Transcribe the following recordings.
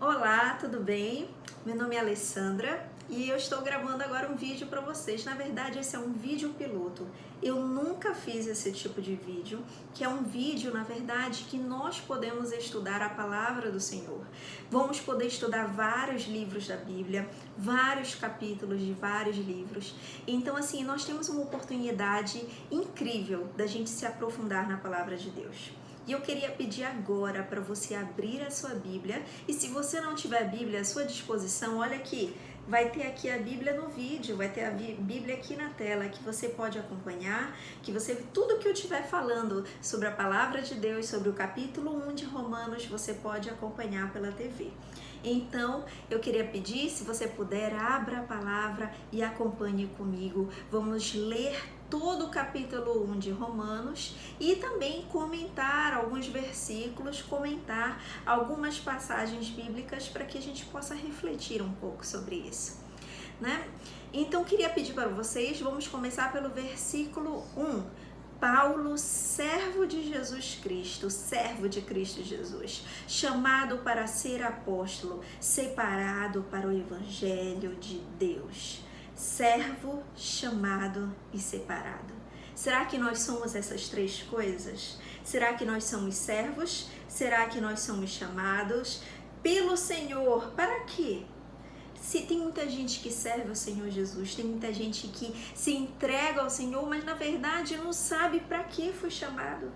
Olá, tudo bem? Meu nome é Alessandra e eu estou gravando agora um vídeo para vocês. Na verdade, esse é um vídeo piloto. Eu nunca fiz esse tipo de vídeo, que é um vídeo, na verdade, que nós podemos estudar a palavra do Senhor. Vamos poder estudar vários livros da Bíblia, vários capítulos de vários livros. Então, assim, nós temos uma oportunidade incrível da gente se aprofundar na palavra de Deus. E eu queria pedir agora para você abrir a sua Bíblia. E se você não tiver a Bíblia à sua disposição, olha aqui, vai ter aqui a Bíblia no vídeo, vai ter a Bíblia aqui na tela que você pode acompanhar, que você, tudo que eu estiver falando sobre a palavra de Deus, sobre o capítulo 1 de Romanos, você pode acompanhar pela TV. Então, eu queria pedir, se você puder, abra a palavra e acompanhe comigo. Vamos ler todo o capítulo 1 de Romanos e também comentar alguns versículos, comentar algumas passagens bíblicas para que a gente possa refletir um pouco sobre isso, né? Então, queria pedir para vocês, vamos começar pelo versículo 1. Paulo, servo de Jesus Cristo, servo de Cristo Jesus, chamado para ser apóstolo, separado para o Evangelho de Deus. Servo, chamado e separado. Será que nós somos essas três coisas? Será que nós somos servos? Será que nós somos chamados pelo Senhor? Para quê? Se tem muita gente que serve ao Senhor Jesus, tem muita gente que se entrega ao Senhor, mas na verdade não sabe para que foi chamado.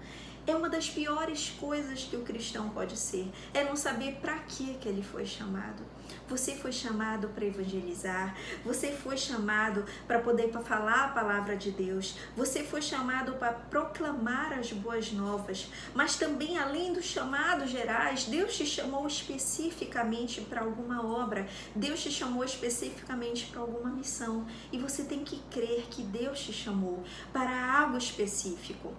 É uma das piores coisas que o cristão pode ser, é não saber para que ele foi chamado. Você foi chamado para evangelizar, você foi chamado para poder falar a palavra de Deus, você foi chamado para proclamar as boas novas, mas também além dos chamados gerais, Deus te chamou especificamente para alguma obra, Deus te chamou especificamente para alguma missão e você tem que crer que Deus te chamou para algo específico.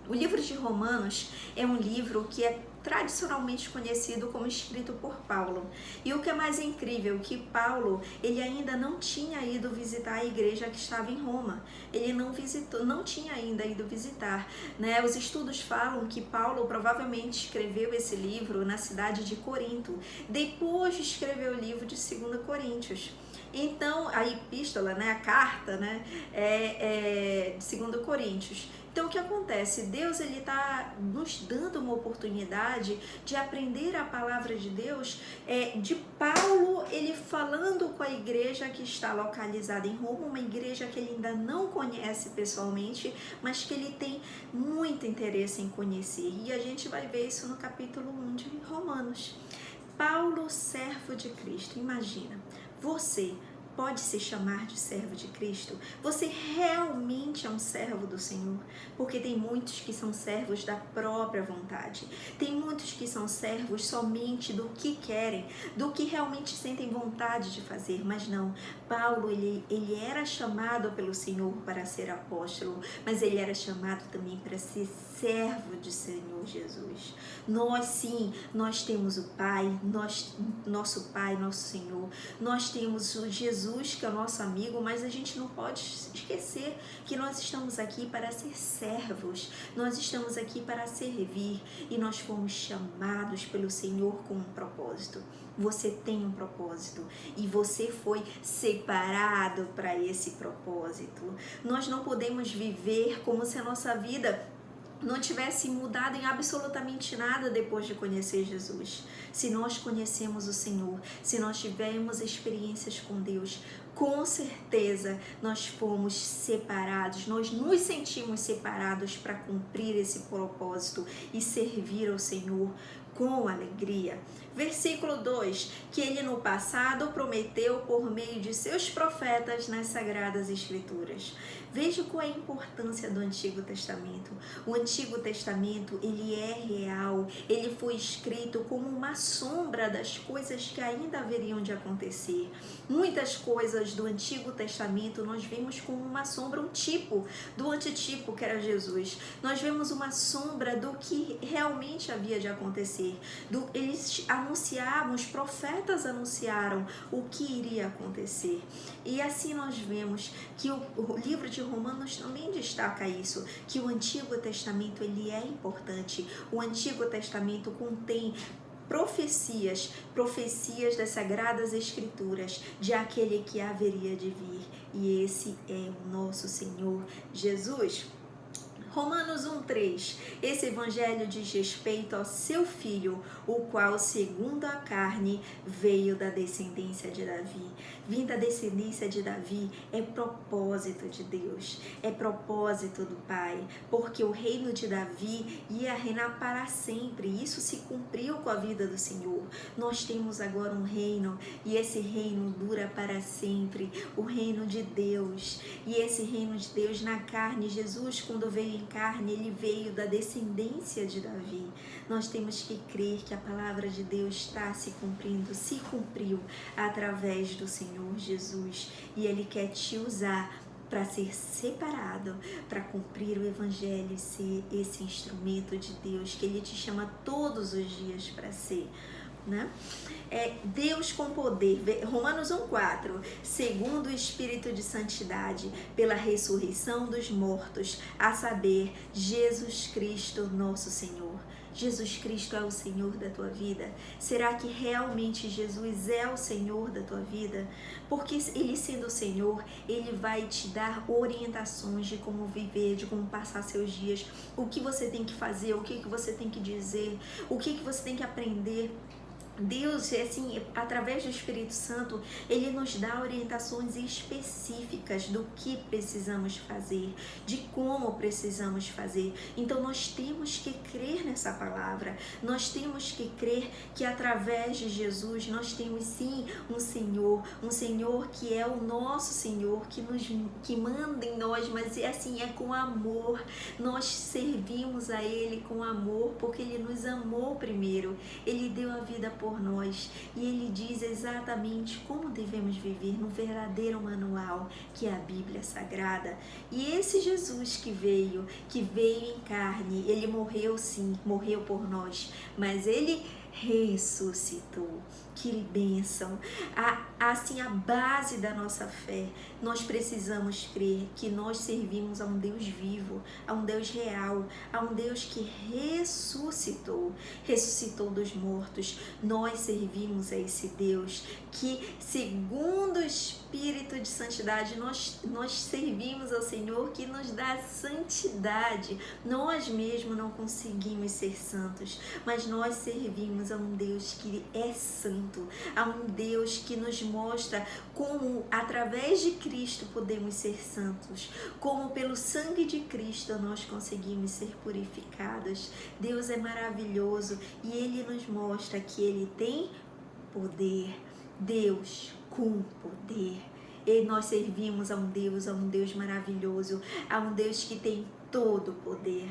O livro de Romanos é um livro que é tradicionalmente conhecido como escrito por Paulo. E o que é mais incrível, que Paulo, ele ainda não tinha ido visitar a igreja que estava em Roma. Ele não tinha ainda ido visitar, né? Os estudos falam que Paulo provavelmente escreveu esse livro na cidade de Corinto, depois de escrever o livro de 2 Coríntios. Então, a epístola, né, a carta, né, de 2 Coríntios. Então, o que acontece? Deus ele está nos dando uma oportunidade de aprender a palavra de Deus, de Paulo, ele falando com a igreja que está localizada em Roma, uma igreja que ele ainda não conhece pessoalmente, mas que ele tem muito interesse em conhecer. E a gente vai ver isso no capítulo 1 de Romanos. Paulo, servo de Cristo. Imagina, você pode se chamar de servo de Cristo? Você realmente é um servo do Senhor? Porque tem muitos que são servos da própria vontade. Tem muitos que são servos somente do que querem, do que realmente sentem vontade de fazer. Mas não, Paulo, ele era chamado pelo Senhor para ser apóstolo, mas ele era chamado também para ser servo do Senhor Jesus. Nós sim, nós temos o Pai, nosso Pai, nosso Senhor. Nós temos o Jesus, que é o nosso amigo, mas a gente não pode esquecer que nós estamos aqui para ser servos, nós estamos aqui para servir e nós fomos chamados pelo Senhor com um propósito. Você tem um propósito e você foi separado para esse propósito. Nós não podemos viver como se a nossa vida não tivesse mudado em absolutamente nada depois de conhecer Jesus. Se nós conhecemos o Senhor, se nós tivermos experiências com Deus, com certeza nós fomos separados, nós nos sentimos separados para cumprir esse propósito e servir ao Senhor com alegria. Versículo 2, que ele no passado prometeu por meio de seus profetas nas Sagradas Escrituras. Veja qual é a importância do Antigo Testamento. O Antigo Testamento, ele é real, ele foi escrito como uma sombra das coisas que ainda haveriam de acontecer. Muitas coisas do Antigo Testamento nós vemos como uma sombra, um tipo do antitipo que era Jesus. Nós vemos uma sombra do que realmente havia de acontecer. Eles anunciavam, os profetas anunciaram o que iria acontecer. E assim nós vemos que o livro de Romanos também destaca isso, que o Antigo Testamento ele é importante. O Antigo Testamento contém profecias das Sagradas Escrituras, de aquele que haveria de vir. E esse é o nosso Senhor Jesus. Romanos 1,3. Esse evangelho diz respeito ao seu filho, o qual, segundo a carne, veio da descendência de Davi. Vindo da descendência de Davi é propósito de Deus, é propósito do Pai, porque o reino de Davi ia reinar para sempre. Isso se cumpriu com a vida do Senhor. Nós temos agora um reino, e esse reino dura para sempre, o reino de Deus. E esse reino de Deus na carne, Jesus, quando veio em carne, ele veio da descendência de Davi. Nós temos que crer que a palavra de Deus está se cumprindo, se cumpriu através do Senhor Jesus, e ele quer te usar para ser separado, para cumprir o evangelho e ser esse instrumento de Deus que ele te chama todos os dias para ser, né? Deus com poder, Romanos 1,4, segundo o Espírito de Santidade, pela ressurreição dos mortos, a saber, Jesus Cristo, nosso Senhor. Jesus Cristo é o Senhor da tua vida? Será que realmente Jesus é o Senhor da tua vida? Porque ele sendo o Senhor, ele vai te dar orientações de como viver, de como passar seus dias, o que você tem que fazer, o que você tem que dizer, o que você tem que aprender. Deus, assim, através do Espírito Santo, ele nos dá orientações específicas do que precisamos fazer, de como precisamos fazer. Então nós temos que crer nessa palavra, nós temos que crer que através de Jesus nós temos sim um Senhor que é o nosso Senhor, que manda em nós, mas assim, é com amor. Nós servimos a ele com amor, porque ele nos amou primeiro, ele deu a vida por nós, e ele diz exatamente como devemos viver no verdadeiro manual que é a Bíblia Sagrada. E esse Jesus que veio em carne, ele morreu sim, morreu por nós, mas ele ressuscitou. Que bênção! Assim, a base da nossa fé, nós precisamos crer que nós servimos a um Deus vivo, a um Deus real, a um Deus que ressuscitou dos mortos. Nós servimos a esse Deus que, segundo o Espírito de Santidade, nós servimos ao Senhor que nos dá santidade. Nós mesmos não conseguimos ser santos, mas nós servimos a um Deus que é santo, a um Deus que nos mostra como através de Cristo podemos ser santos, como pelo sangue de Cristo nós conseguimos ser purificados. Deus é maravilhoso e ele nos mostra que ele tem poder. Deus com poder. E nós servimos a um Deus maravilhoso, a um Deus que tem todo o poder.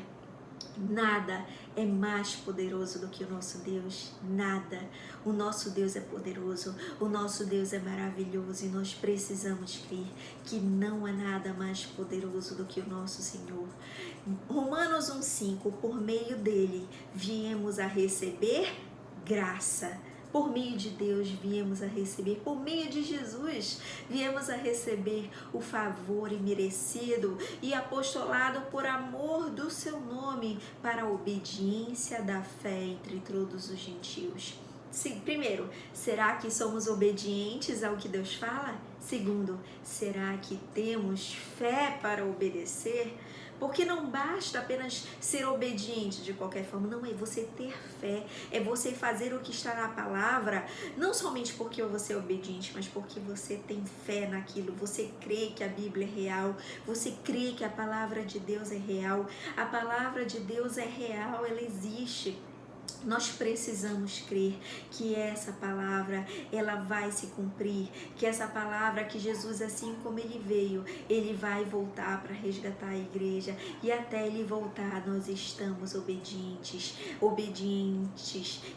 Nada é mais poderoso do que o nosso Deus, nada. O nosso Deus é poderoso, o nosso Deus é maravilhoso, e nós precisamos crer que não há nada mais poderoso do que o nosso Senhor. Romanos 1,5, por meio dele viemos a receber graça. Por meio de Deus viemos a receber, por meio de Jesus viemos a receber o favor imerecido e apostolado por amor do seu nome, para a obediência da fé entre todos os gentios. Sim, primeiro, será que somos obedientes ao que Deus fala? Segundo, será que temos fé para obedecer? Porque não basta apenas ser obediente de qualquer forma, não, é você ter fé, é você fazer o que está na palavra, não somente porque você é obediente, mas porque você tem fé naquilo, você crê que a Bíblia é real, você crê que a palavra de Deus é real, a palavra de Deus é real, ela existe. Nós precisamos crer que essa palavra, ela vai se cumprir, que essa palavra que Jesus, assim como ele veio, ele vai voltar para resgatar a igreja, e até ele voltar nós estamos obedientes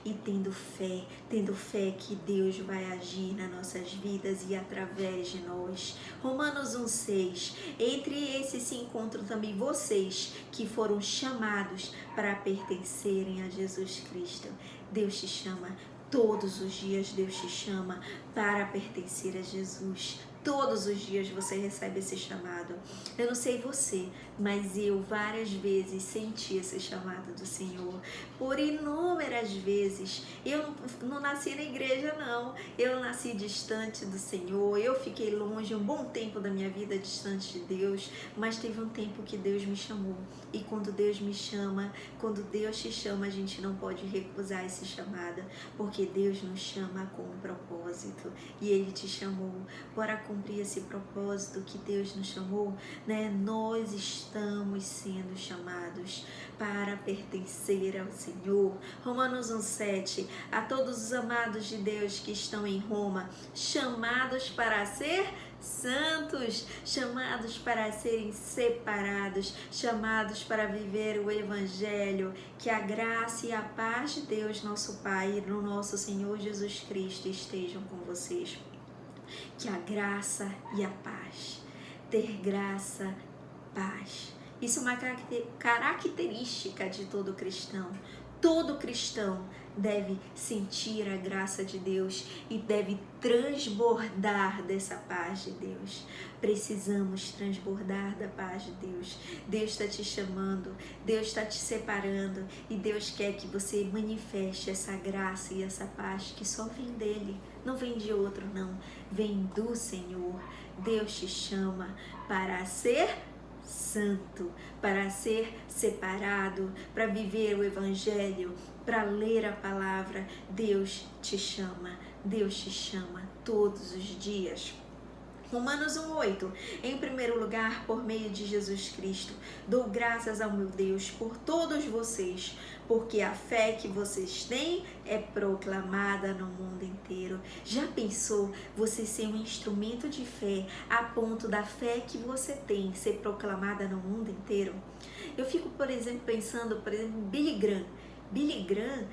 e tendo fé que Deus vai agir nas nossas vidas e através de nós. Romanos 1,6, entre esses se encontram também vocês que foram chamados para pertencerem a Jesus Cristo. Deus te chama todos os dias, Deus te chama para pertencer a Jesus. Todos os dias você recebe esse chamado. Eu não sei você, mas eu várias vezes senti esse chamado do Senhor. Por inúmeras vezes. Eu não nasci na igreja, não. Eu nasci distante do Senhor. Eu fiquei longe um bom tempo da minha vida distante de Deus. Mas teve um tempo que Deus me chamou. E quando Deus me chama, quando Deus te chama, a gente não pode recusar esse chamado. Porque Deus nos chama com um propósito. E Ele te chamou para cumprir esse propósito que Deus nos chamou, né? Nós estamos sendo chamados para pertencer ao Senhor. Romanos 1:7, a todos os amados de Deus que estão em Roma, chamados para ser santos, chamados para serem separados, chamados para viver o Evangelho, que a graça e a paz de Deus, nosso Pai, e do nosso Senhor Jesus Cristo estejam com vocês. Que a graça e a paz, ter graça, paz. Isso é uma característica de todo cristão. Todo cristão deve sentir a graça de Deus e deve transbordar dessa paz de Deus. Precisamos transbordar da paz de Deus. Deus está te chamando, Deus está te separando e Deus quer que você manifeste essa graça e essa paz que só vem dele, não vem de outro não, vem do Senhor. Deus te chama para ser santo, para ser separado, para viver o Evangelho, para ler a palavra. Deus te chama todos os dias. Romanos 1:8, em primeiro lugar, por meio de Jesus Cristo, dou graças ao meu Deus por todos vocês, porque a fé que vocês têm é proclamada no mundo inteiro. Já pensou você ser um instrumento de fé a ponto da fé que você tem ser proclamada no mundo inteiro? Eu fico, por exemplo, pensando, Billy Graham. Billy Graham,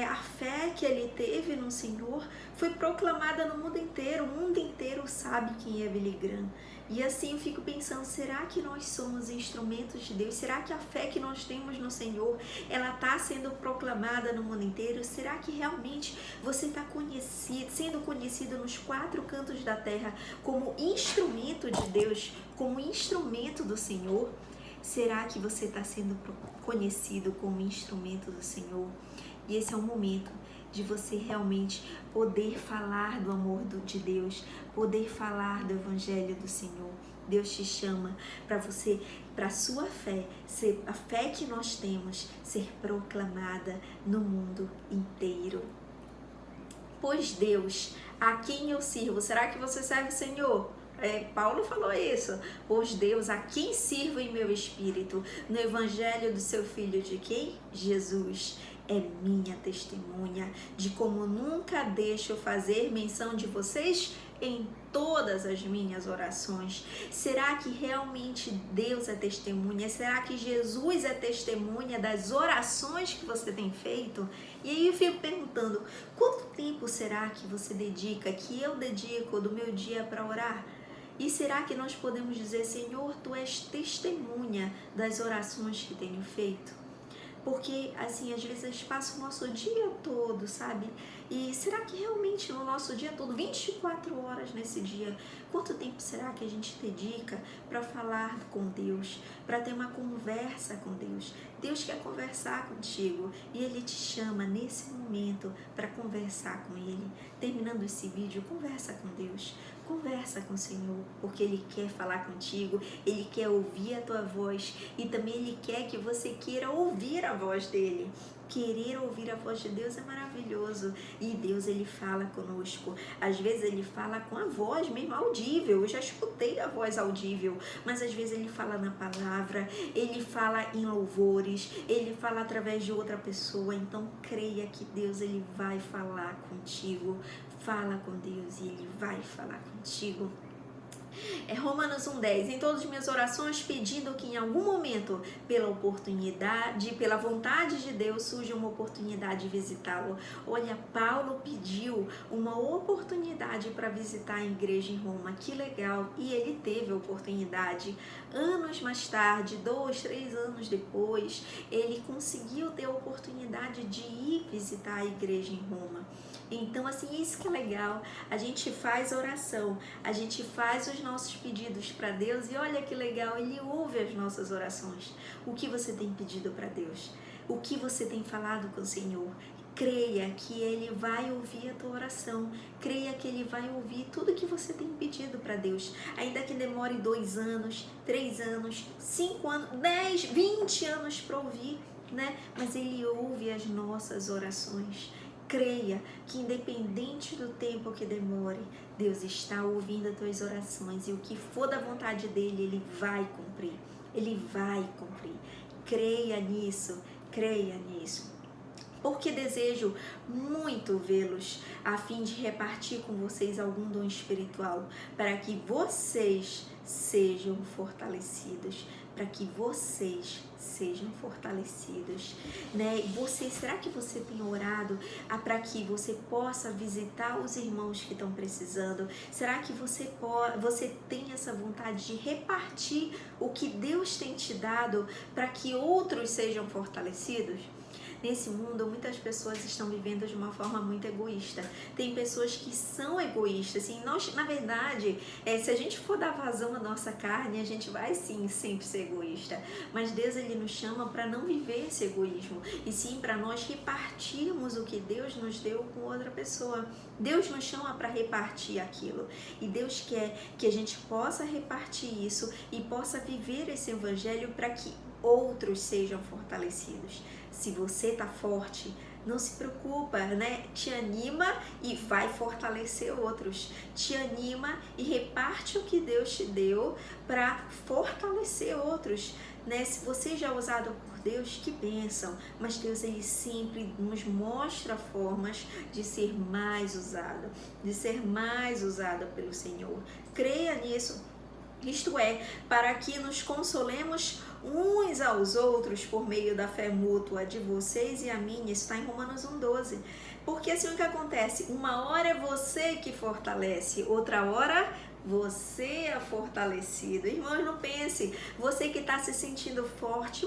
a fé que ele teve no Senhor foi proclamada no mundo inteiro. O mundo inteiro sabe quem é Billy Graham. E assim eu fico pensando, será que nós somos instrumentos de Deus? Será que a fé que nós temos no Senhor, ela está sendo proclamada no mundo inteiro? Será que realmente você está sendo conhecido nos 4 cantos da terra como instrumento de Deus, como instrumento do Senhor? Será que você está sendo conhecido como instrumento do Senhor? E esse é o momento de você realmente poder falar do amor de Deus, poder falar do Evangelho do Senhor. Deus te chama para você, para a sua fé, a fé que nós temos, ser proclamada no mundo inteiro. Pois Deus, a quem eu sirvo, será que você serve o Senhor? Paulo falou isso, pois Deus, a quem sirvo em meu espírito, no Evangelho do seu Filho de quem? Jesus. É minha testemunha de como nunca deixo fazer menção de vocês em todas as minhas orações. Será que realmente Deus é testemunha? Será que Jesus é testemunha das orações que você tem feito? E aí eu fico perguntando, quanto tempo será que você dedica, que eu dedico do meu dia para orar? E será que nós podemos dizer, Senhor, Tu és testemunha das orações que tenho feito? Porque, assim, às vezes a gente passa o nosso dia todo, sabe? E será que realmente no nosso dia todo, 24 horas nesse dia, quanto tempo será que a gente dedica para falar com Deus, para ter uma conversa com Deus? Deus quer conversar contigo e Ele te chama nesse momento para conversar com Ele. Terminando esse vídeo, conversa com Deus. Conversa com o Senhor, porque Ele quer falar contigo, Ele quer ouvir a tua voz e também Ele quer que você queira ouvir a voz dEle. Querer ouvir a voz de Deus é maravilhoso e Deus, Ele fala conosco. Às vezes Ele fala com a voz mesmo audível, eu já escutei a voz audível, mas às vezes Ele fala na palavra, Ele fala em louvores, Ele fala através de outra pessoa. Então creia que Deus, Ele vai falar contigo. Fala com Deus e Ele vai falar contigo. Romanos 1,10. Em todas as minhas orações, pedindo que em algum momento, pela oportunidade, pela vontade de Deus, surja uma oportunidade de visitá-lo. Olha, Paulo pediu uma oportunidade para visitar a igreja em Roma. Que legal! E ele teve a oportunidade. Anos mais tarde, 2, 3 anos depois, ele conseguiu ter a oportunidade de ir visitar a igreja em Roma. Então, assim, isso que é legal. A gente faz oração, a gente faz os nossos pedidos para Deus e olha que legal, Ele ouve as nossas orações. O que você tem pedido para Deus? O que você tem falado com o Senhor? Creia que Ele vai ouvir a tua oração. Creia que Ele vai ouvir tudo que você tem pedido para Deus. Ainda que demore 2 anos, 3 anos, 5 anos, 10, 20 anos para ouvir, né? Mas Ele ouve as nossas orações. Creia que independente do tempo que demore, Deus está ouvindo as tuas orações e o que for da vontade dEle, Ele vai cumprir. Ele vai cumprir. Creia nisso, creia nisso. Porque desejo muito vê-los a fim de repartir com vocês algum dom espiritual, para que vocês sejam fortalecidos, para que vocês sejam fortalecidos, né? Será que você tem orado para que você possa visitar os irmãos que estão precisando? Será que você tem essa vontade de repartir o que Deus tem te dado para que outros sejam fortalecidos? Nesse mundo, muitas pessoas estão vivendo de uma forma muito egoísta. Tem pessoas que são egoístas. Assim, nós, na verdade, se a gente for dar vazão à nossa carne, a gente vai sim sempre ser egoísta. Mas Deus, Ele nos chama para não viver esse egoísmo. E sim para nós repartirmos o que Deus nos deu com outra pessoa. Deus nos chama para repartir aquilo. E Deus quer que a gente possa repartir isso e possa viver esse evangelho para que outros sejam fortalecidos. Se você tá forte, não se preocupa, né? Te anima e vai fortalecer outros. Te anima e reparte o que Deus te deu para fortalecer outros, né? Se você já é usado por Deus, que bênção. Mas Deus, Ele sempre nos mostra formas de ser mais usado, pelo Senhor. Creia nisso. Isto é, para que nos consolemos uns aos outros por meio da fé mútua de vocês e a minha. Isso está em Romanos 1,12. Porque assim o que acontece? Uma hora é você que fortalece, outra hora você é fortalecido. Irmãos, não pense, você que está se sentindo forte,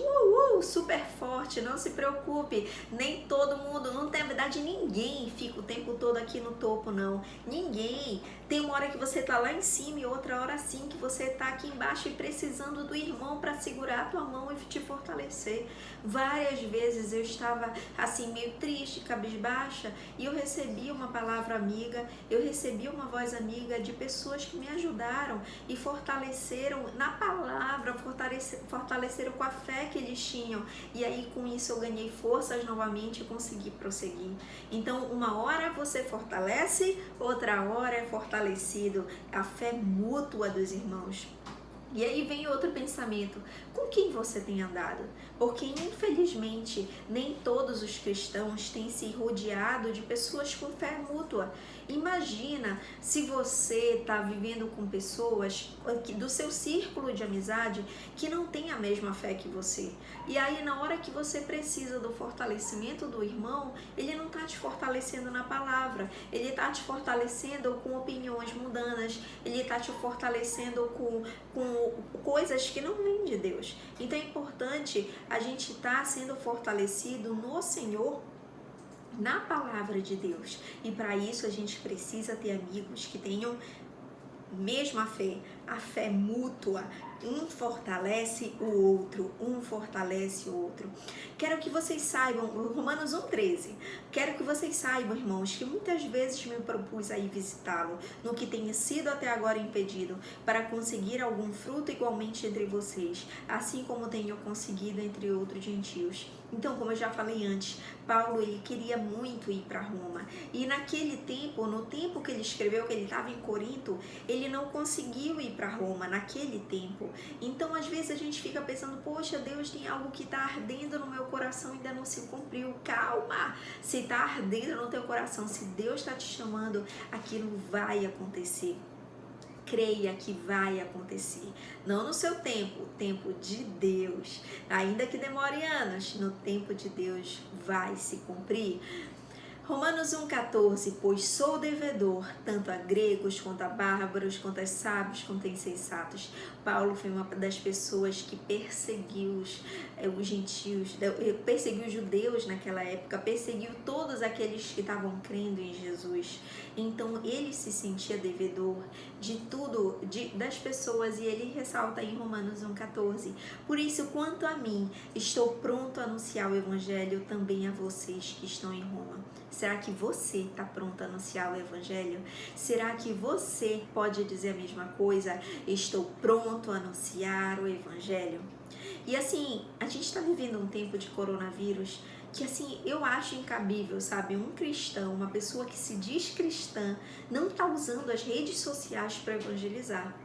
super forte, não se preocupe, nem todo mundo, não tem, na verdade, ninguém fica o tempo todo aqui no topo, não. Ninguém. Tem uma hora que você está lá em cima e outra hora sim que você está aqui embaixo e precisando do irmão para segurar a tua mão e te fortalecer. Várias vezes eu estava assim meio triste, cabisbaixa, e eu recebi uma palavra amiga, eu recebi uma voz amiga de pessoas que me ajudaram e fortaleceram na palavra, fortaleceram com a fé que eles tinham. E aí com isso eu ganhei forças novamente e consegui prosseguir. Então uma hora você fortalece, outra hora é fortalecido. A fé mútua dos irmãos. E aí vem outro pensamento, com quem você tem andado? Porque infelizmente nem todos os cristãos têm se rodeado de pessoas com fé mútua. Imagina se você está vivendo com pessoas do seu círculo de amizade que não tem a mesma fé que você. E aí na hora que você precisa do fortalecimento do irmão, ele não está te fortalecendo na palavra, ele está te fortalecendo com opiniões mundanas, ele está te fortalecendo com coisas que não vêm de Deus. Então é importante a gente estar sendo fortalecido no Senhor, na palavra de Deus. E para isso a gente precisa ter amigos que tenham mesma fé, a fé mútua. Um fortalece o outro, um fortalece o outro. Quero que vocês saibam, Romanos 1,13, quero que vocês saibam, irmãos, que muitas vezes me propus a ir visitá-lo, no que tenha sido até agora impedido, para conseguir algum fruto igualmente entre vocês, assim como tenho conseguido entre outros gentios. Então, como eu já falei antes, Paulo, ele queria muito ir para Roma. E naquele tempo, no tempo que ele escreveu, que ele estava em Corinto, ele não conseguiu ir para Roma naquele tempo. Então, às vezes a gente fica pensando, poxa, Deus, tem algo que está ardendo no meu coração e ainda não se cumpriu. Calma! Se está ardendo no teu coração, se Deus está te chamando, aquilo vai acontecer. creia que vai acontecer. Não no seu tempo, o tempo de Deus. Ainda que demore anos, no tempo de Deus vai se cumprir. Romanos 1,14, pois sou devedor, tanto a gregos, quanto a bárbaros, quanto a sábios, quanto a insensatos. Paulo foi uma das pessoas que perseguiu os gentios, perseguiu os judeus naquela época, perseguiu todos aqueles que estavam crendo em Jesus. Então ele se sentia devedor de tudo, das pessoas, e ele ressalta em Romanos 1,14, por isso, quanto a mim, estou pronto a anunciar o evangelho também a vocês que estão em Roma. Será que você está pronto a anunciar o evangelho? Será que você pode dizer a mesma coisa? Estou pronto a anunciar o evangelho? E assim, a gente está vivendo um tempo de coronavírus que assim, eu acho incabível, sabe? Um cristão, uma pessoa que se diz cristã, não está usando as redes sociais para evangelizar.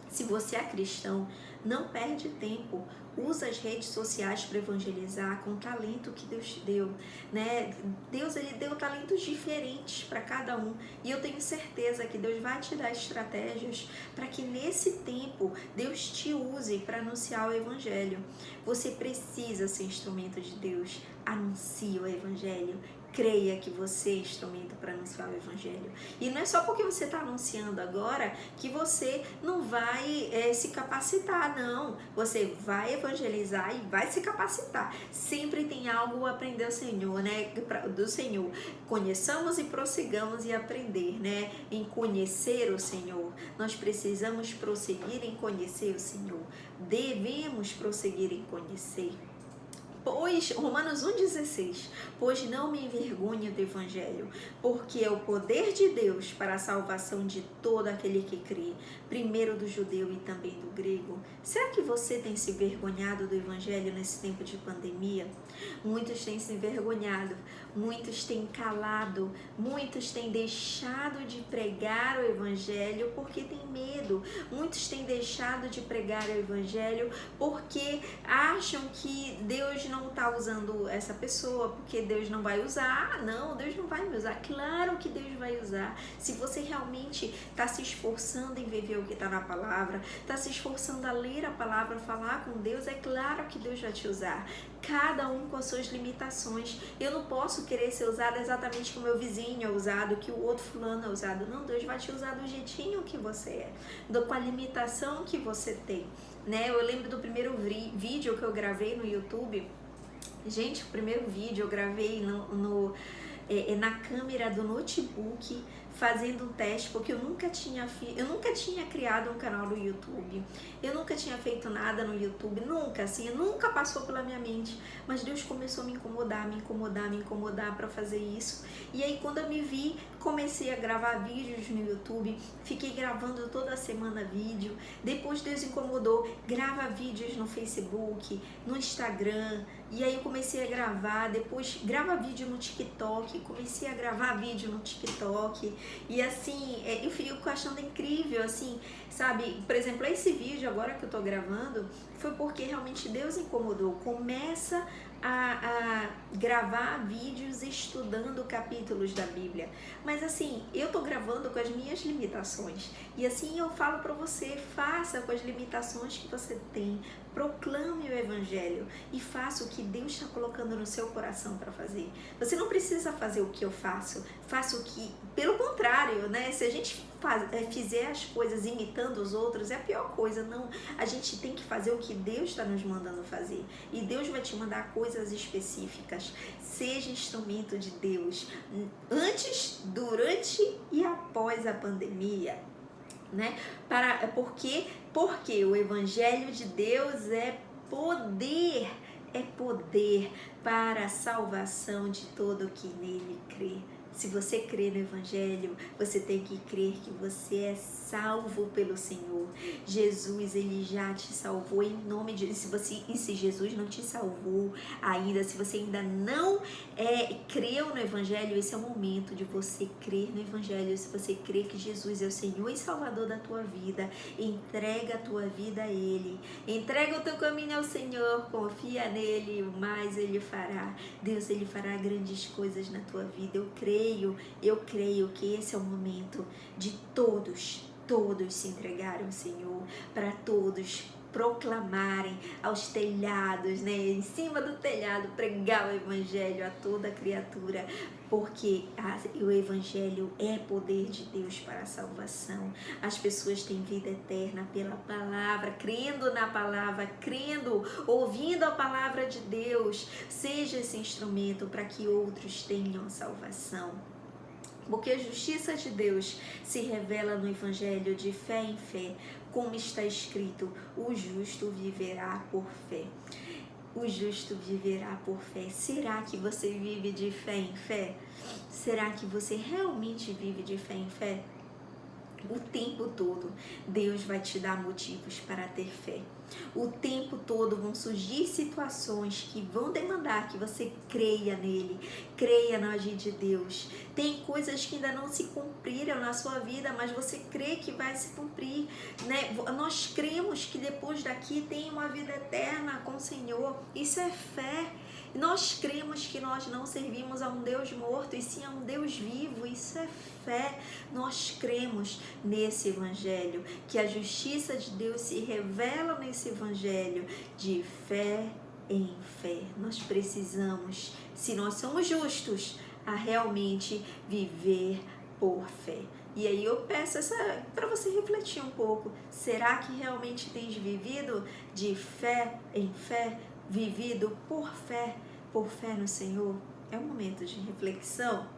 Se você é cristão, não perde tempo. Usa as redes sociais para evangelizar com o talento que Deus te deu, né? Deus, ele deu talentos diferentes para cada um, e eu tenho certeza que Deus vai te dar estratégias para que nesse tempo Deus te use para anunciar o evangelho. Você precisa ser instrumento de Deus. Anuncie o evangelho. Creia que você é instrumento para anunciar o evangelho. E não é só porque você está anunciando agora que você não vai se capacitar, não. Você vai evangelizar e vai se capacitar. Sempre tem algo a aprender do Senhor, né? Do Senhor. Conheçamos e prossigamos em aprender, né? Em conhecer o Senhor. Nós precisamos prosseguir em conhecer o Senhor. Devemos prosseguir em conhecer. Pois, Romanos 1,16, pois não me envergonho do evangelho, porque é o poder de Deus para a salvação de todo aquele que crê, primeiro do judeu e também do grego. Será que você tem se envergonhado do evangelho nesse tempo de pandemia? Muitos têm se envergonhado, muitos têm calado, muitos têm deixado de pregar o evangelho porque tem medo, muitos têm deixado de pregar o evangelho porque acham que Deus não está usando essa pessoa, porque Deus não vai usar. Ah, não, Deus não vai me usar. Claro que Deus vai usar. Se você realmente está se esforçando em viver o que está na palavra, está se esforçando a ler a palavra, falar com Deus, é claro que Deus vai te usar. Cada um com as suas limitações. Eu não posso querer ser usada exatamente como o meu vizinho é usado, que o outro fulano é usado. Não, Deus vai te usar do jeitinho que você é, com a limitação que você tem, né? Eu lembro do primeiro vídeo que eu gravei no YouTube. Gente, o primeiro vídeo eu gravei na câmera do notebook, fazendo um teste, porque eu nunca tinha criado um canal no YouTube, eu nunca tinha feito nada no YouTube, nunca passou pela minha mente, mas Deus começou a me incomodar para fazer isso. E aí quando eu me vi, comecei a gravar vídeos no YouTube, fiquei gravando toda semana vídeo. Depois Deus incomodou, grava vídeos no Facebook, no Instagram, e aí eu comecei a gravar. Depois grava vídeo no TikTok, comecei a gravar vídeo no TikTok, e assim, eu fico achando incrível, assim, sabe? Por exemplo, esse vídeo agora que eu tô gravando, foi porque realmente Deus incomodou. Começa a gravar vídeos estudando capítulos da Bíblia, mas assim, eu tô gravando com as minhas limitações, e assim eu falo para você, faça com as limitações que você tem, proclame o evangelho e faça o que Deus está colocando no seu coração para fazer. Você não precisa fazer o que eu faço, faça o que, pelo contrário, né? Se a gente fizer as coisas imitando os outros, é a pior coisa. Não, a gente tem que fazer o que Deus está nos mandando fazer, e Deus vai te mandar coisas específicas. Seja instrumento de Deus antes, durante e após a pandemia, né? Porque o evangelho de Deus é poder para a salvação de todo que nele crê. Se você crê no evangelho, você tem que crer que você é salvo pelo Senhor. Jesus, ele já te salvou em nome de Deus. E se Jesus não te salvou ainda, se você ainda não creu no evangelho, esse é o momento de você crer no evangelho. Se você crê que Jesus é o Senhor e Salvador da tua vida, entrega a tua vida a Ele. Entrega o teu caminho ao Senhor, confia nele, o mais Ele fará. Deus, Ele fará grandes coisas na tua vida. Eu creio que esse é o momento de todos todos se entregarem ao Senhor, para todos proclamarem aos telhados, né, em cima do telhado, pregar o Evangelho a toda criatura, porque o Evangelho é poder de Deus para a salvação. As pessoas têm vida eterna pela palavra, crendo na palavra, crendo, ouvindo a palavra de Deus. Seja esse instrumento para que outros tenham salvação. Porque a justiça de Deus se revela no Evangelho de fé em fé, como está escrito: o justo viverá por fé. O justo viverá por fé. Será que você vive de fé em fé? Será que você realmente vive de fé em fé? O tempo todo Deus vai te dar motivos para ter fé. O tempo todo vão surgir situações que vão demandar que você creia nele, creia no agir de Deus. Tem coisas que ainda não se cumpriram na sua vida, mas você crê que vai se cumprir, né? Nós cremos que depois daqui tem uma vida eterna com o Senhor. Isso é fé. Nós cremos que nós não servimos a um Deus morto, e sim a um Deus vivo. Isso é fé. Nós cremos nesse Evangelho, que a justiça de Deus se revela nesse Evangelho de fé em fé. Nós precisamos, se nós somos justos, a realmente viver por fé. E aí eu peço para você refletir um pouco. Será que realmente tens vivido de fé em fé? Vivido por fé no Senhor? É um momento de reflexão.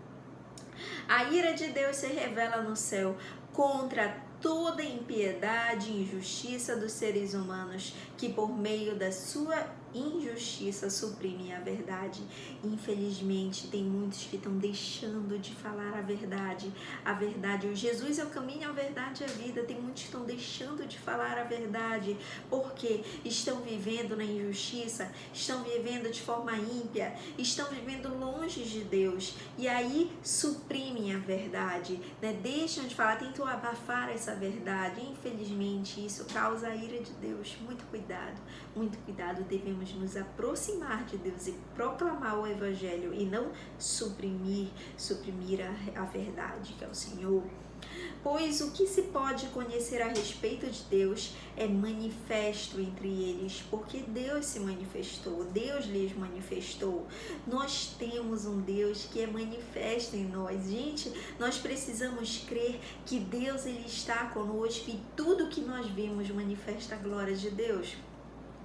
A ira de Deus se revela no céu contra toda impiedade e injustiça dos seres humanos, que por meio da sua injustiça suprimem a verdade. Infelizmente, tem muitos que estão deixando de falar a verdade. A verdade, o Jesus é o caminho, a verdade e a vida. Tem muitos que estão deixando de falar a verdade, porque estão vivendo na injustiça, estão vivendo de forma ímpia, estão vivendo longe de Deus, e aí suprimem a verdade, né? Deixam de falar, tentam abafar essa verdade. Infelizmente, isso causa a ira de Deus. Muito cuidado, devemos nos aproximar de Deus e proclamar o Evangelho, e não suprimir a verdade, que é o Senhor. Pois o que se pode conhecer a respeito de Deus é manifesto entre eles, porque Deus se manifestou, Deus lhes manifestou. Nós temos um Deus que é manifesto em nós. Gente, nós precisamos crer que Deus, ele está conosco, e tudo que nós vemos manifesta a glória de Deus.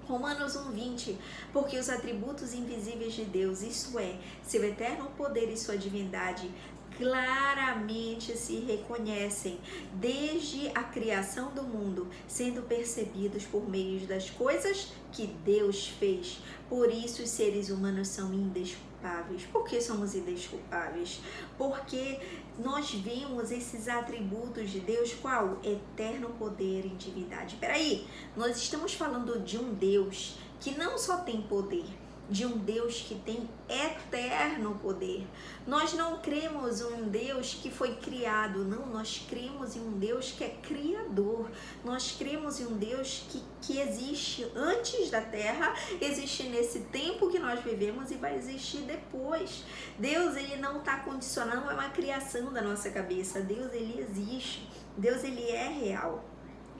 Romanos 1:20, porque os atributos invisíveis de Deus, isto é, seu eterno poder e sua divindade, claramente se reconhecem desde a criação do mundo, sendo percebidos por meio das coisas que Deus fez. Por isso os seres humanos são indesculpáveis. Por que somos indesculpáveis? Porque nós vemos esses atributos de Deus, qual? Eterno poder e divindade. Peraí, nós estamos falando de um Deus que não só tem poder, de um Deus que tem eterno poder. Nós não cremos em um Deus que foi criado, não, nós cremos em um Deus que é criador. Nós cremos em um Deus que existe antes da terra, existe nesse tempo que nós vivemos e vai existir depois. Deus, ele não está condicionando, é uma criação da nossa cabeça. Deus, ele existe, Deus, ele é real.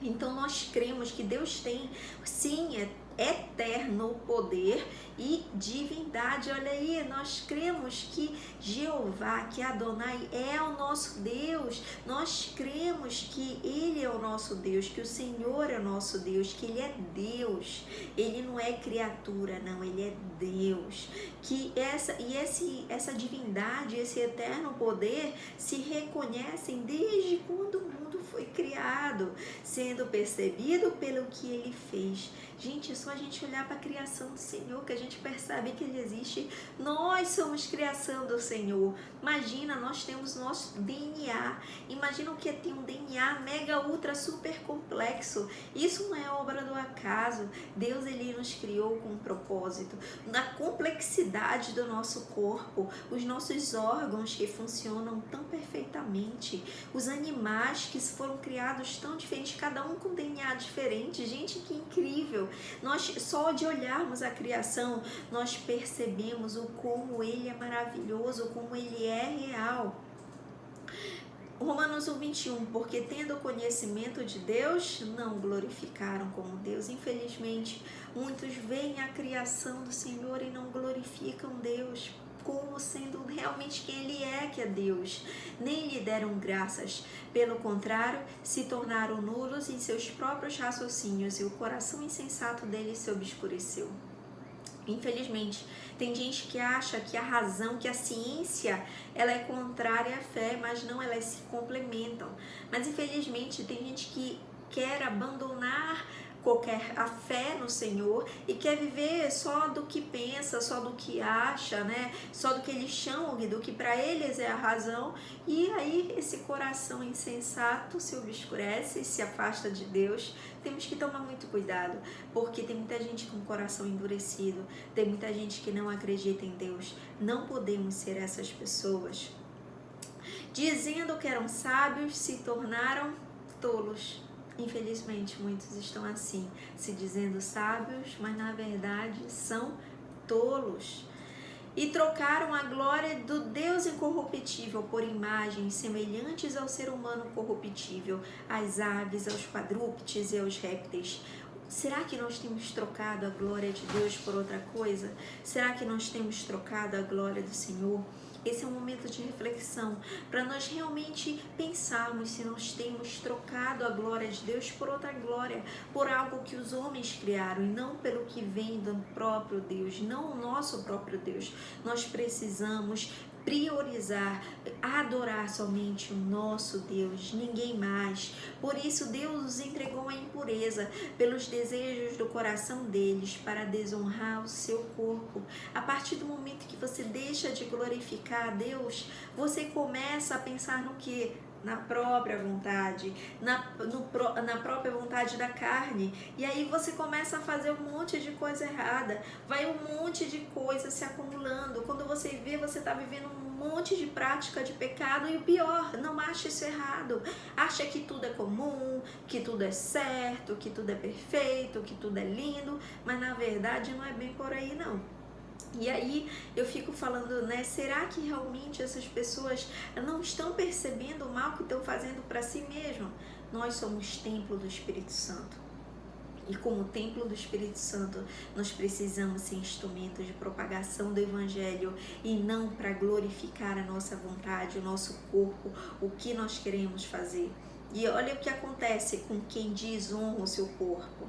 Então nós cremos que Deus tem, sim, eterno poder e divindade. Olha aí, nós cremos que Jeová, que Adonai é o nosso Deus. Nós cremos que ele é o nosso Deus, que o Senhor é o nosso Deus, que ele é Deus. Ele não é criatura, não, ele é Deus. Que essa divindade, esse eterno poder se reconhecem desde quando o mundo foi criado, sendo percebido pelo que ele fez. Gente, é só a gente olhar para a criação do Senhor que a gente percebe que ele existe. Nós somos criação do Senhor. Imagina, nós temos nosso DNA. Imagina o que é ter um DNA mega, ultra, super complexo. Isso não é obra do acaso. Deus, ele nos criou com um propósito. Na complexidade do nosso corpo, os nossos órgãos que funcionam tão perfeitamente, os animais que foram criados tão diferentes, cada um com DNA diferente. Gente, que incrível! Nós, só de olharmos a criação, nós percebemos o como ele é maravilhoso, como ele é real. Romanos Romanos 1:21, porque tendo conhecimento de Deus, não glorificaram como Deus. Infelizmente, muitos veem a criação do Senhor e não glorificam Deus como sendo realmente quem Ele é, que é Deus. Nem lhe deram graças. Pelo contrário, se tornaram nulos em seus próprios raciocínios e o coração insensato deles se obscureceu. Infelizmente, tem gente que acha que a razão, que a ciência, ela é contrária à fé, mas não, elas se complementam. Mas infelizmente tem gente que quer abandonar a fé no Senhor e quer viver só do que pensa, só do que acha, né? Só do que eles chamam e do que para eles é a razão. E aí esse coração insensato se obscurece, se afasta de Deus. Temos que tomar muito cuidado, porque tem muita gente com o coração endurecido, tem muita gente que não acredita em Deus. Não podemos ser essas pessoas. Dizendo que eram sábios, se tornaram tolos. Infelizmente, muitos estão assim, se dizendo sábios, mas na verdade são tolos. E trocaram a glória do Deus incorruptível por imagens semelhantes ao ser humano corruptível, às aves, aos quadrúpedes e aos répteis. Será que nós temos trocado a glória de Deus por outra coisa? Será que nós temos trocado a glória do Senhor? Esse é um momento de reflexão, para nós realmente pensarmos se nós temos trocado a glória de Deus por outra glória, por algo que os homens criaram e não pelo que vem do próprio Deus, não o nosso próprio Deus. Nós precisamos priorizar, adorar somente o nosso Deus, ninguém mais. Por isso Deus os entregou à impureza pelos desejos do coração deles, para desonrar o seu corpo. A partir do momento que você deixa de glorificar a Deus, você começa a pensar no que? Na própria vontade, na própria vontade da carne. E aí você começa a fazer um monte de coisa errada, vai um monte de coisa se acumulando. Quando você vê, você está vivendo um monte de prática de pecado. E o pior, não acha isso errado, acha que tudo é comum, que tudo é certo, que tudo é perfeito, que tudo é lindo, mas na verdade não é bem por aí não. E aí eu fico falando, né, será que realmente essas pessoas não estão percebendo o mal que estão fazendo para si mesmo? Nós somos templo do Espírito Santo. E como templo do Espírito Santo, nós precisamos ser instrumentos de propagação do Evangelho e não para glorificar a nossa vontade, o nosso corpo, o que nós queremos fazer. E olha o que acontece com quem desonra o seu corpo.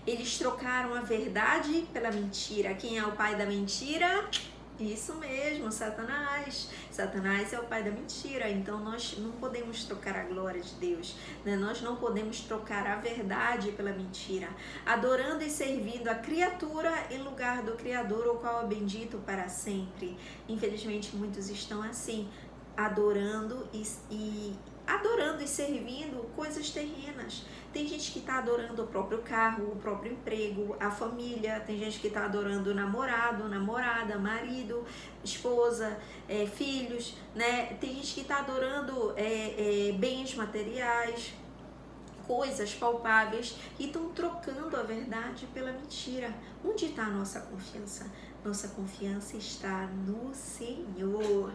Eles trocaram a verdade pela mentira. Quem é o pai da mentira? Isso mesmo, Satanás. Satanás é o pai da mentira. Então nós não podemos trocar a glória de Deus, né? Nós não podemos trocar a verdade pela mentira, adorando e servindo a criatura em lugar do Criador, o qual é bendito para sempre. Infelizmente muitos estão assim, adorando e servindo coisas terrenas. Tem gente que está adorando o próprio carro, o próprio emprego, a família. Tem gente que está adorando o namorado, namorada, marido, esposa, filhos, né? Tem gente que está adorando bens materiais, coisas palpáveis, e estão trocando a verdade pela mentira. Onde está a nossa confiança? Nossa confiança está no Senhor.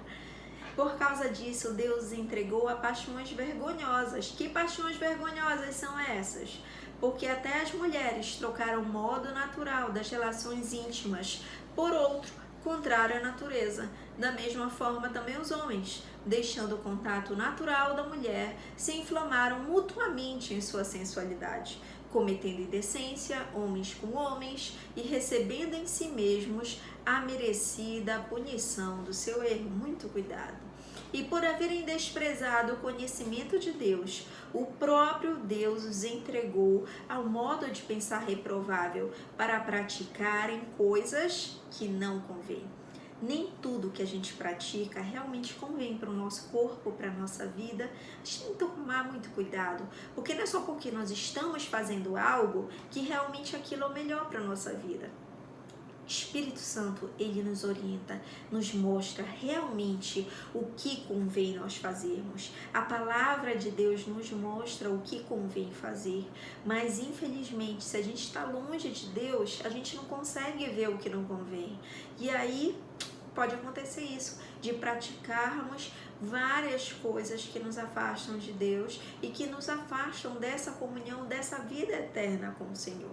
Por causa disso, Deus entregou a paixões vergonhosas. Que paixões vergonhosas são essas? Porque até as mulheres trocaram o modo natural das relações íntimas por outro, contrário à natureza. Da mesma forma também os homens, deixando o contato natural da mulher, se inflamaram mutuamente em sua sensualidade, cometendo indecência, homens com homens, e recebendo em si mesmos a merecida punição do seu erro. Muito cuidado. E por haverem desprezado o conhecimento de Deus, o próprio Deus os entregou ao modo de pensar reprovável, para praticarem coisas que não convêm. Nem tudo que a gente pratica realmente convém para o nosso corpo, para a nossa vida. A gente tem que tomar muito cuidado, porque não é só porque nós estamos fazendo algo que realmente aquilo é o melhor para a nossa vida. Espírito Santo, ele nos orienta, nos mostra realmente o que convém nós fazermos. A palavra de Deus nos mostra o que convém fazer, mas infelizmente, se a gente está longe de Deus, a gente não consegue ver o que não convém. E aí pode acontecer isso, de praticarmos várias coisas que nos afastam de Deus e que nos afastam dessa comunhão, dessa vida eterna com o Senhor.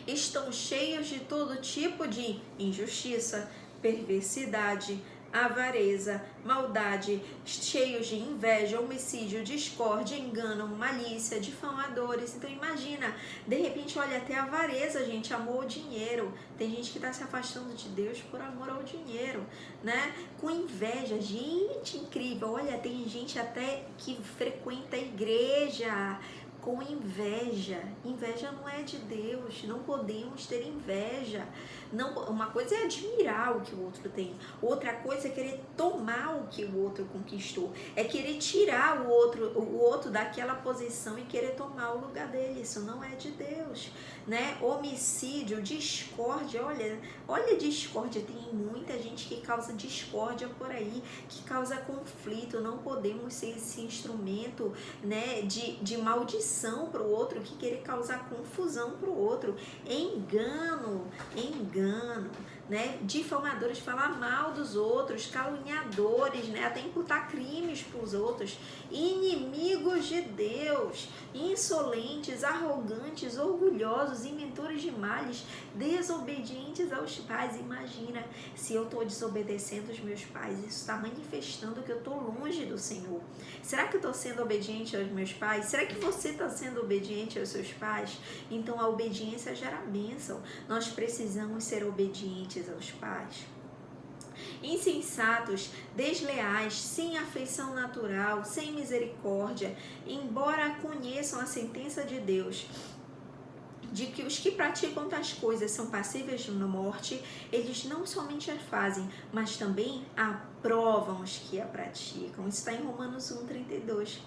Estão cheios de todo tipo de injustiça, perversidade, avareza, maldade, cheios de inveja, homicídio, discórdia, engano, malícia, difamadores. Então imagina, de repente, olha, até avareza, gente, amor ao dinheiro. Tem gente que está se afastando de Deus por amor ao dinheiro, né? Com inveja, gente, incrível. Olha, tem gente até que frequenta a igreja com inveja. Inveja não é de Deus, não podemos ter inveja. Não, uma coisa é admirar o que o outro tem, outra coisa é querer tomar o que o outro conquistou, é querer tirar o outro daquela posição e querer tomar o lugar dele. Isso não é de Deus, né? Homicídio, discórdia, olha discórdia, tem muita gente que causa discórdia por aí, que causa conflito. Não podemos ser esse instrumento, né, de maldição para o outro, que querer causar confusão para o outro. Engano, né? Difamadores, falar mal dos outros, caluniadores, né? Até imputar crimes para os outros, inimigos de Deus, insolentes, arrogantes, orgulhosos, inventores de males, desobedientes aos pais. Imagina, se eu estou desobedecendo os meus pais, isso está manifestando que eu estou longe do Senhor. Será que eu estou sendo obediente aos meus pais? Será que você está sendo obediente aos seus pais? Então a obediência gera bênção. Nós precisamos ser obedientes aos pais. Insensatos, desleais, sem afeição natural, sem misericórdia, embora conheçam a sentença de Deus, de que os que praticam tais coisas são passíveis de morte, eles não somente a fazem, mas também aprovam os que a praticam. Isso está em Romanos 1:32.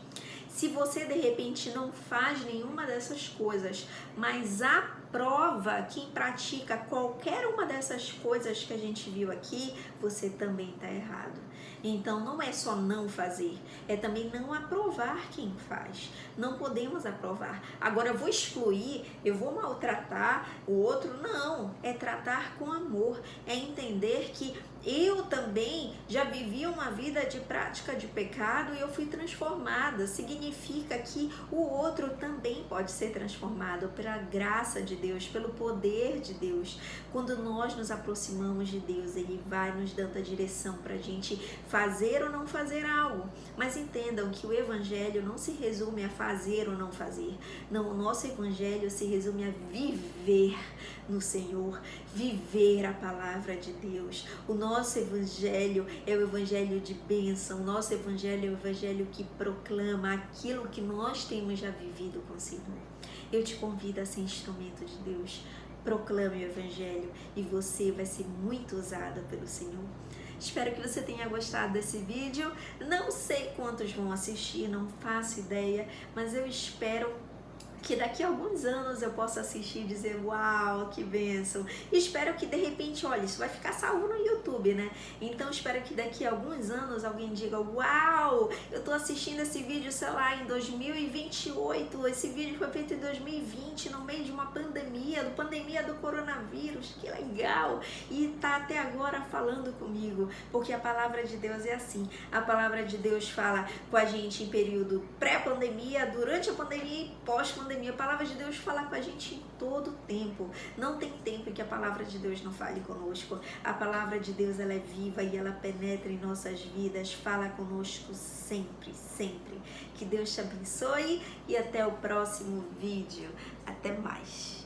Se você de repente não faz nenhuma dessas coisas, mas aprova quem pratica qualquer uma dessas coisas que a gente viu aqui, você também está errado. Então não é só não fazer, é também não aprovar quem faz. Não podemos aprovar. Agora eu vou excluir, eu vou maltratar o outro. Não, é tratar com amor, é entender que eu também já vivi uma vida de prática de pecado e eu fui transformada. Significa que o outro também pode ser transformado pela graça de Deus, pelo poder de Deus. Quando nós nos aproximamos de Deus, Ele vai nos dando a direção para a gente fazer ou não fazer algo. Mas entendam que o Evangelho não se resume a fazer ou não fazer. Não, o nosso Evangelho se resume a viver no Senhor, viver a palavra de Deus. O nosso Evangelho é o Evangelho de bênção. O nosso Evangelho é o Evangelho que proclama aquilo que nós temos já vivido com o Senhor. Eu te convido a ser instrumento de Deus. Proclame o Evangelho e você vai ser muito usada pelo Senhor. Espero que você tenha gostado desse vídeo. Não sei quantos vão assistir, não faço ideia, mas eu espero que daqui a alguns anos eu possa assistir e dizer, uau, que bênção. E espero que de repente, olha, isso vai ficar salvo no YouTube, né? Então espero que daqui a alguns anos alguém diga, uau, eu tô assistindo esse vídeo, sei lá, em 2028, esse vídeo foi feito em 2020, no meio de uma pandemia do coronavírus, que legal. E tá até agora falando comigo, porque a palavra de Deus é assim. A palavra de Deus fala com a gente em período pré-pandemia, durante a pandemia e pós-pandemia. A palavra de Deus fala com a gente em todo tempo. Não tem tempo que a palavra de Deus não fale conosco. A palavra de Deus, ela é viva e ela penetra em nossas vidas. Fala conosco sempre, sempre. Que Deus te abençoe e até o próximo vídeo. Até mais.